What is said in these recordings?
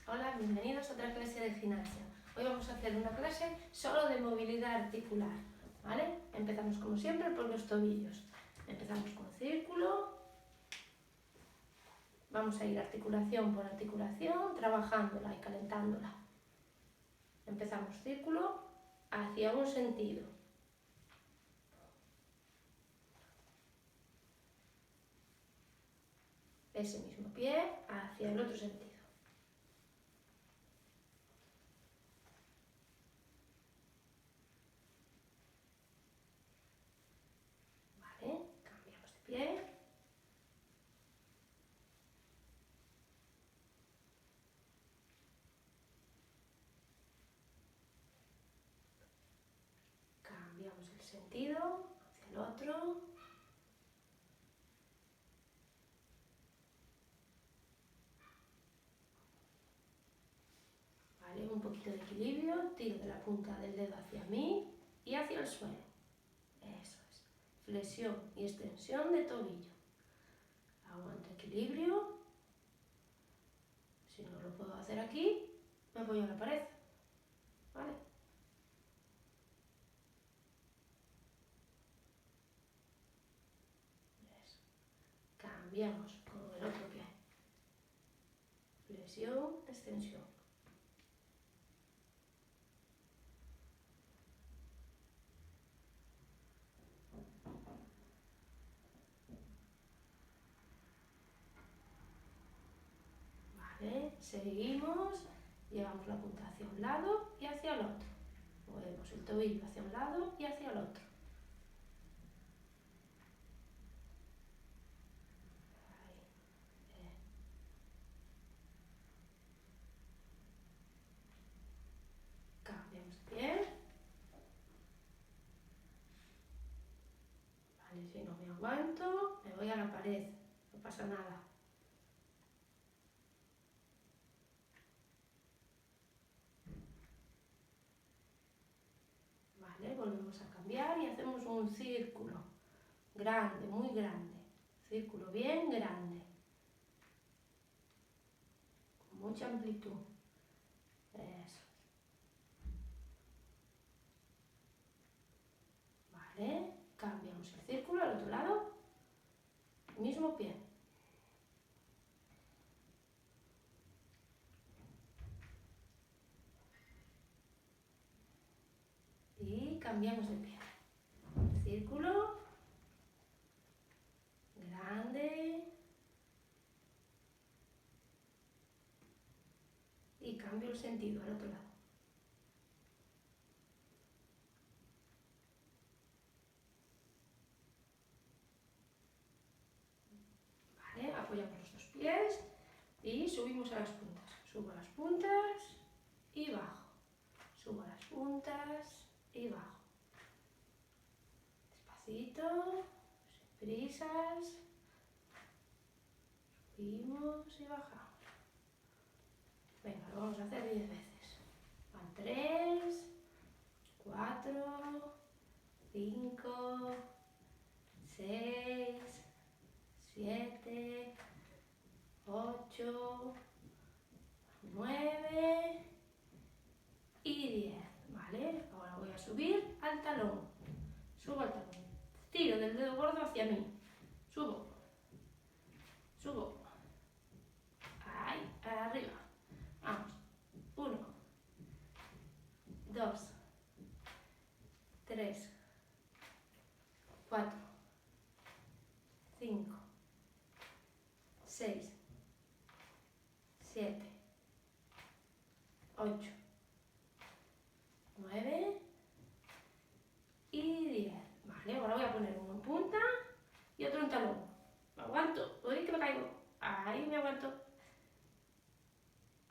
Hola, bienvenidos a otra clase de gimnasia. Hoy vamos a hacer una clase solo de movilidad articular, ¿vale? Empezamos como siempre por los tobillos. Empezamos con círculo. Vamos a ir articulación por articulación, trabajándola y calentándola. Empezamos círculo hacia un sentido. Ese mismo pie hacia el otro sentido. Vale, cambiamos de pie. Cambiamos el sentido hacia el otro. Vale, un poquito de equilibrio, tiro de la punta del dedo hacia mí y hacia el suelo. Eso es. Flexión y extensión de tobillo. Aguanto equilibrio. Si no lo puedo hacer aquí, me voy a la pared. ¿Vale? Eso. Cambiamos con el otro pie. Flexión, extensión. Vale, seguimos. Llevamos la punta hacia un lado y hacia el otro. Movemos el tobillo hacia un lado y hacia el otro. Cambiamos de pie. Vale, si no me aguanto, me voy a la pared. No pasa nada. Vale, volvemos a cambiar y hacemos un círculo. Grande, muy grande. Círculo bien grande. Con mucha amplitud. Eso. Vale, cambiamos el círculo al otro lado. Mismo pie. Y cambiamos de pie. Círculo. Grande. Y cambio el sentido al otro lado. Vale, apoyamos los dos pies y subimos a las puntas. Subo a las puntas y bajo. Subo a las puntas y bajo. Despacito, sin prisas. Subimos y bajamos. Venga, lo vamos a hacer 10 veces. Van 3, 4, 5, 6, 7, 8, 9 y 10. ¿Vale? Ahora voy a subir al talón. Subo al talón. Tiro del dedo gordo hacia mí. Subo. Subo. Ahí, arriba. Vamos. 1, 2, 3, 4, 5, 6, 7, 8, 9 y 10. Vale, ahora voy a poner uno en punta y otro en talón. Me aguanto. Uy, que me caigo. Ahí me aguanto.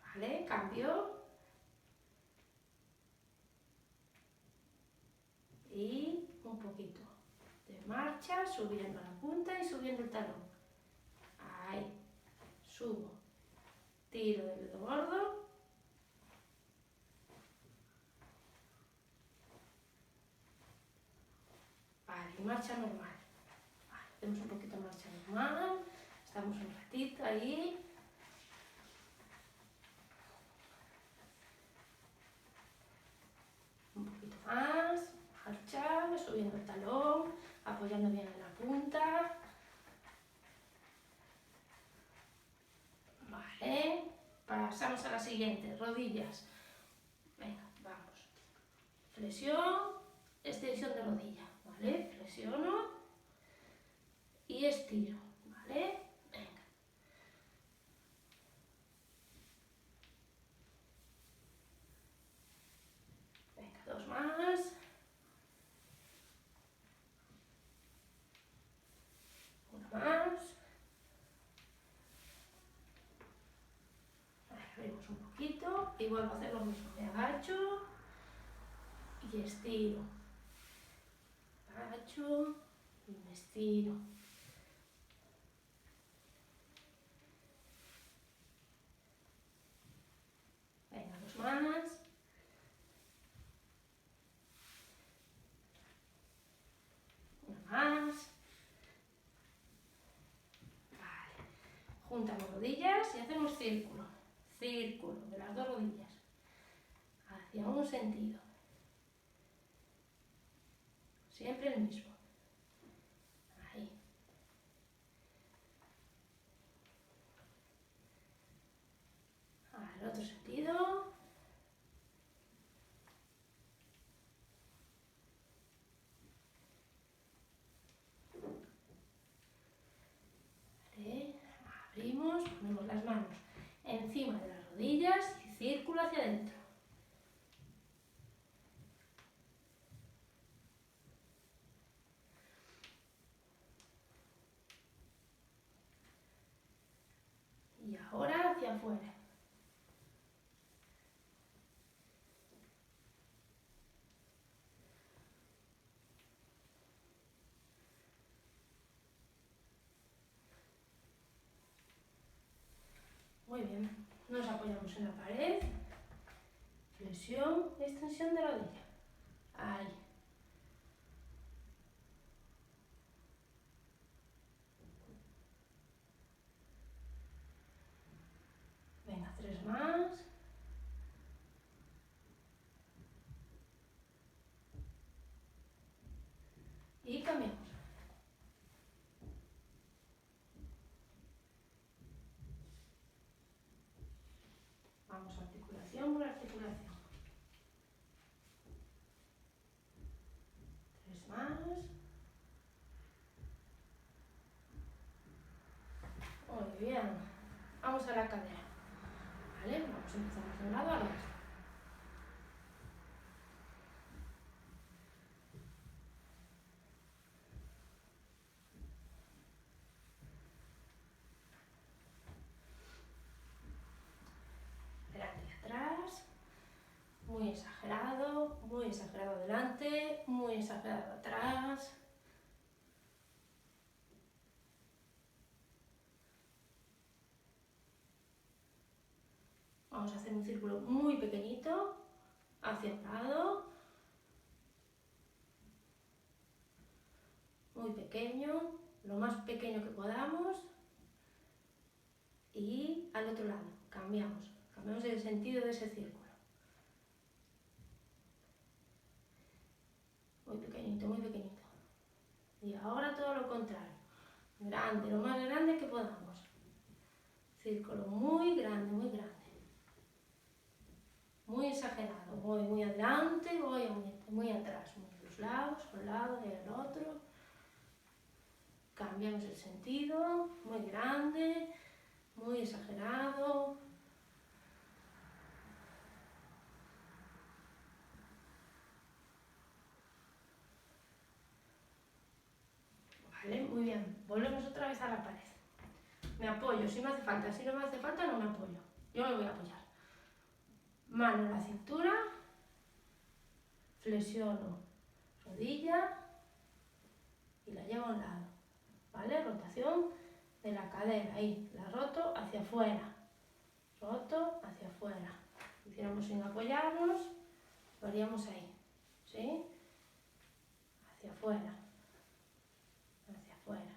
Vale, cambio. Y un poquito de marcha, subiendo la punta y subiendo el talón. Ahí. Subo. Tiro del dedo gordo. Vale, y marcha normal. Vale, hacemos un poquito de marcha normal. Estamos un ratito ahí. apoyando bien en la punta. Vale, pasamos a la siguiente, rodillas. Venga, vamos. Flexión, extensión de rodilla, ¿vale? Flexiono y estiro, ¿vale? Venga. Venga, dos más. Una más. Abrimos un poquito y vuelvo a hacer lo mismo. Me agacho y estiro. Agacho y me estiro. Venga, dos más. Una más. Vale. Juntamos rodillas y hacemos círculo. Círculo de las dos rodillas. Hacia un sentido. Siempre el mismo. Ahí. Al otro sentido. Vale. Abrimos, ponemos las manos encima de las rodillas y círculo hacia adentro. Y ahora hacia afuera. Muy bien. Nos apoyamos en la pared. Flexión y extensión de rodilla. Ahí. Venga, tres más. Y cambiamos. Vamos articulación por articulación. Tres más. Muy bien. Vamos a la cadera. ¿Vale? Vamos a empezar de un lado al otro. Delante y atrás. Muy exagerado delante, muy exagerado atrás. Vamos a hacer un círculo muy pequeñito hacia un lado, muy pequeño, lo más pequeño que podamos, y al otro lado, cambiamos el sentido de ese círculo. Muy pequeñito, muy pequeñito. Y ahora todo lo contrario, grande, lo más grande que podamos. Círculo muy grande, muy grande. Muy exagerado, voy muy adelante, voy muy atrás, muy a los lados, a un lado y al otro. Cambiamos el sentido, muy grande, muy exagerado. Vale, muy bien. Volvemos otra vez a la pared. Me apoyo si me hace falta, si no me hace falta no me apoyo. Yo me voy a apoyar. Mano en la cintura, flexiono rodilla y la llevo a un lado. ¿Vale? Rotación de la cadera, ahí, la roto hacia afuera. Roto hacia afuera. Hiciéramos sin apoyarnos, lo haríamos ahí. ¿Sí? Hacia afuera. Hacia afuera.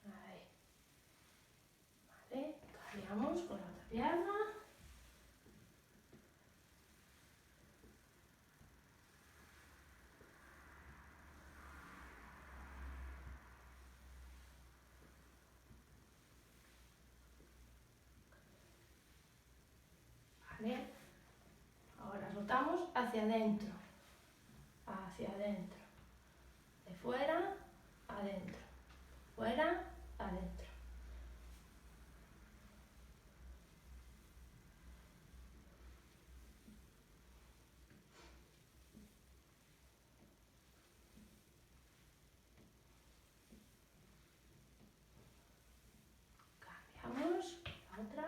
Ahí. ¿Vale? Cambiamos con la otra pierna. hacia adentro, de fuera, adentro, fuera, adentro. Cambiamos, la otra.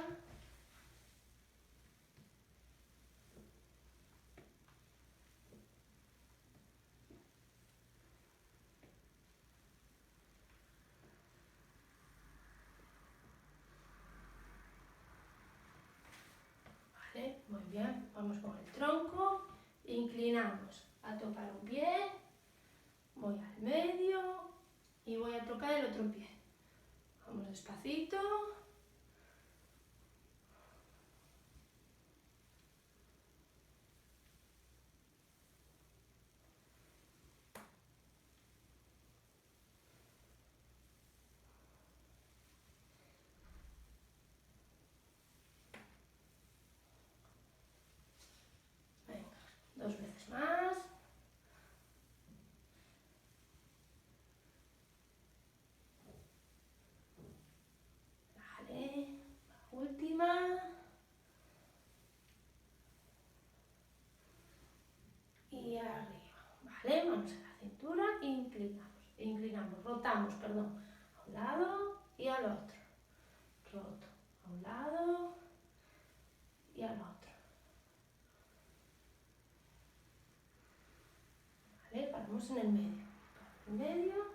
Vale, muy bien, vamos con el tronco, inclinamos a tocar un pie, voy al medio y voy a tocar el otro pie. Vamos despacito. Venga, 2 veces más. Vale, la última. Y arriba. Vale, vamos a la cintura, inclinamos, rotamos, perdón, a un lado y al otro. Roto, a un lado y al otro. Vale, paramos en el medio. En el medio.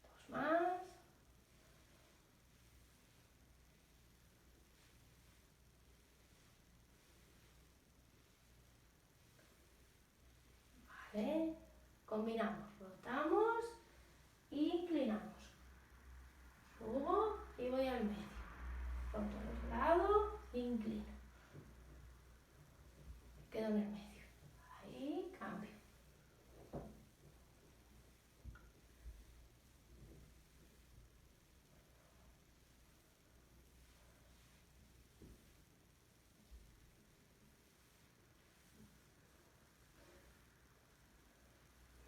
Dos más. Vale, combinamos, rotamos e inclinamos. Subo y voy al medio. Roto al otro lado, inclino. Quedo en el medio. Ahí, cambio.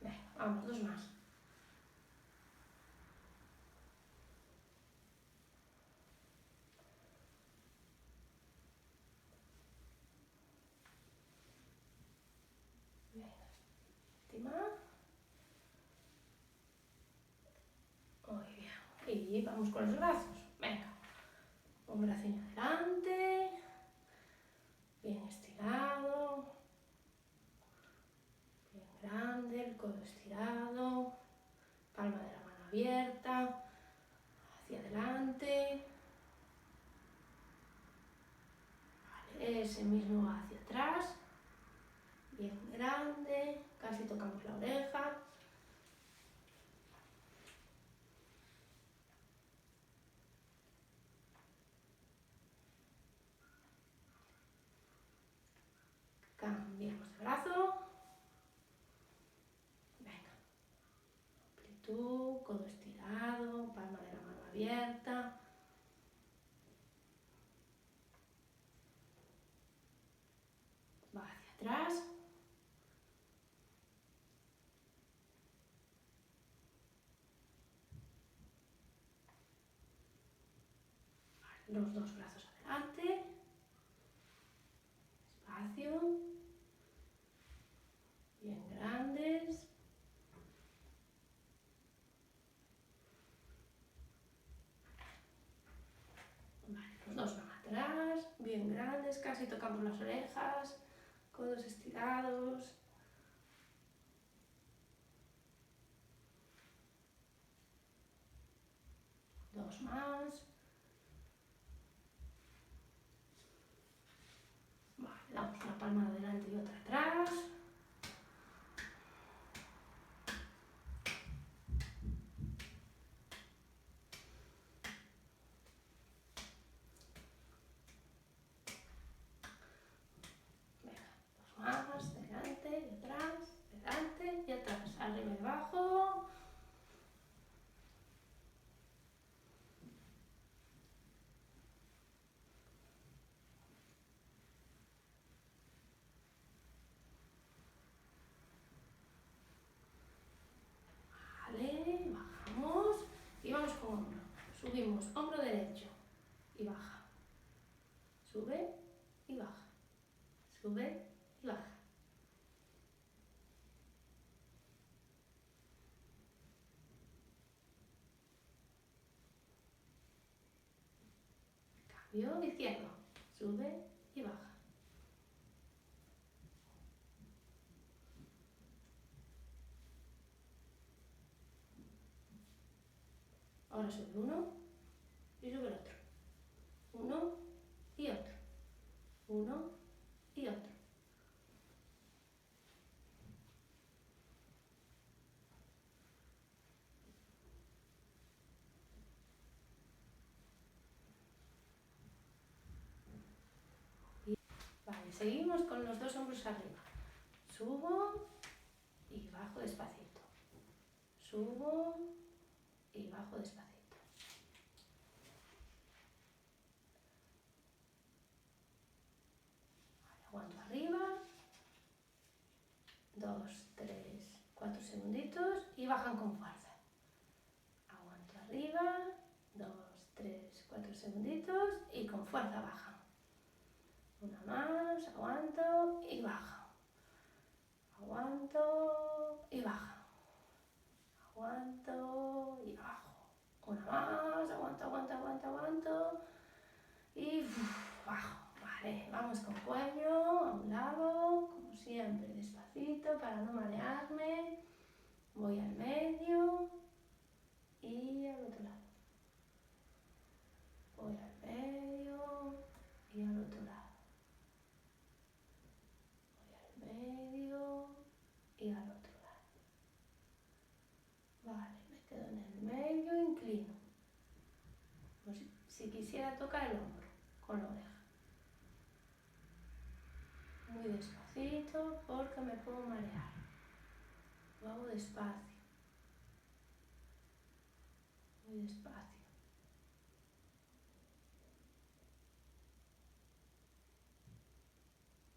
Venga, vamos, 2 más. Venga, última. Muy bien. Y vamos con los brazos. Venga. Un braciño adelante. Bien estirado. Bien grande. El codo estirado. Palma de la mano abierta. Hacia adelante. Vale, ese mismo hacia atrás. Bien grande. Casi tocamos la oreja. Cambiamos de brazo. Venga. Amplitud, codo estirado, palma de la mano abierta. Va hacia atrás. Los 2 brazos adelante. Espacio. Bien grandes. Vale, los 2 van atrás. Bien grandes, casi tocamos las orejas. Codos estirados. Dos más. Vale, damos una palma adelante y otra atrás. Venga, dos más, delante y atrás, arriba y abajo. Hacemos hombro derecho y baja. Sube y baja. Sube y baja. Cambio izquierdo. Sube y baja. Ahora sube uno y sube el otro. Uno y otro. Uno y otro. Vale, seguimos con los dos hombros arriba. Subo y bajo despacito. Subo y bajo despacito. Vale, aguanto arriba. 2, 3, 4 segunditos y bajan con fuerza. Aguanto arriba. 2, 3, 4 segunditos y con fuerza bajan. Una más, aguanto y baja. Aguanto y baja. Aguanto y bajo. Una más, aguanto. Y bajo. Vale, vamos con cuello a un lado, como siempre, despacito para no marearme. Voy al medio y al otro lado. Voy al medio y al otro lado. Voy al medio y al otro lado. Vale, me quedo en el medio, inclino. Como si quisiera tocar el hombro con la oreja. Muy despacito porque me puedo marear. Lo hago despacio. Muy despacio.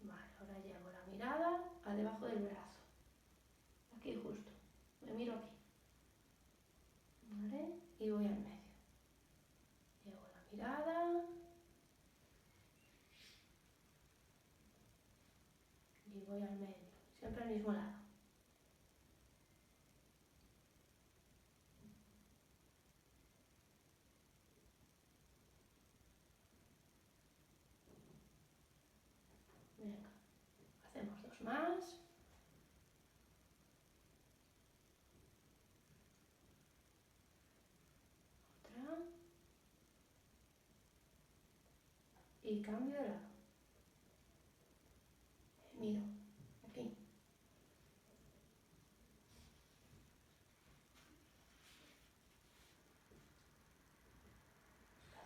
Vale, ahora llevo la mirada a debajo del brazo. Aquí justo. Me miro aquí. ¿Vale? Y voy al medio. Llevo la mirada. Y voy al medio. Siempre al mismo lado. Venga. Hacemos dos más. Otra. Y cambio de lado. Miro. Aquí.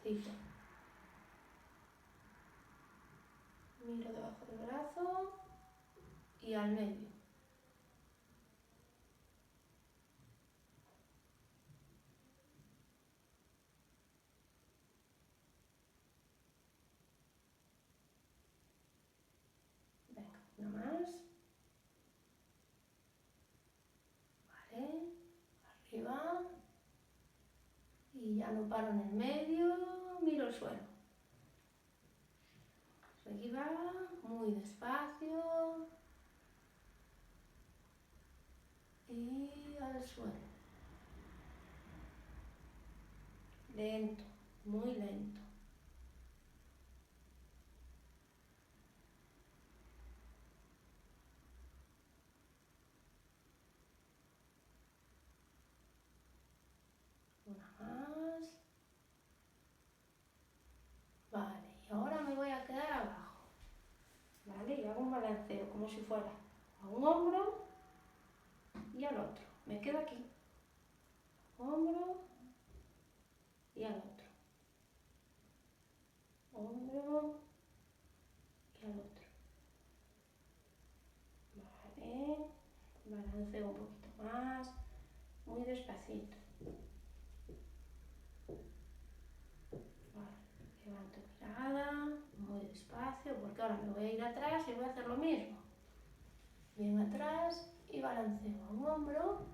Despacito. Miro debajo del brazo. Y al medio. Venga, una más. Vale. Arriba. Y ya no paro en el medio. Miro el suelo. Arriba. Muy despacio. Y al suelo. Lento. Muy lento. Una más. Vale, y ahora me voy a quedar abajo. Vale, y hago un balanceo como si fuera a un hombro y al otro. Me quedo aquí. Hombro y al otro. Hombro y al otro. Vale, balanceo un poquito más, muy despacito. Vale, levanto mirada, muy despacio, porque ahora me voy a ir atrás y voy a hacer lo mismo. Bien atrás y balanceo a un hombro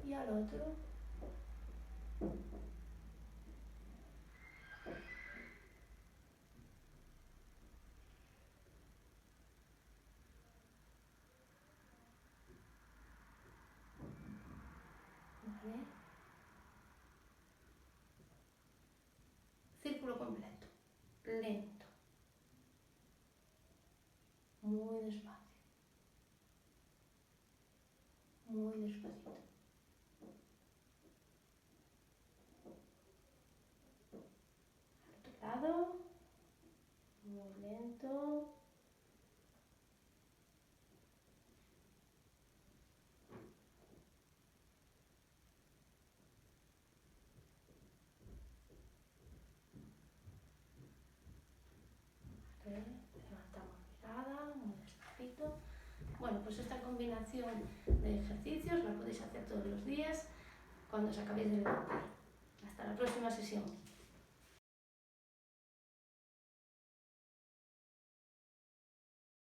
y al otro. ¿Vale? Círculo completo. Lento. Muy despacio. Muy despacito. Al otro lado. Muy lento. Levantamos mirada, muy despacito. Bueno, pues esta combinación de ejercicios la podéis hacer todos los días cuando os acabéis de levantar. Hasta la próxima sesión.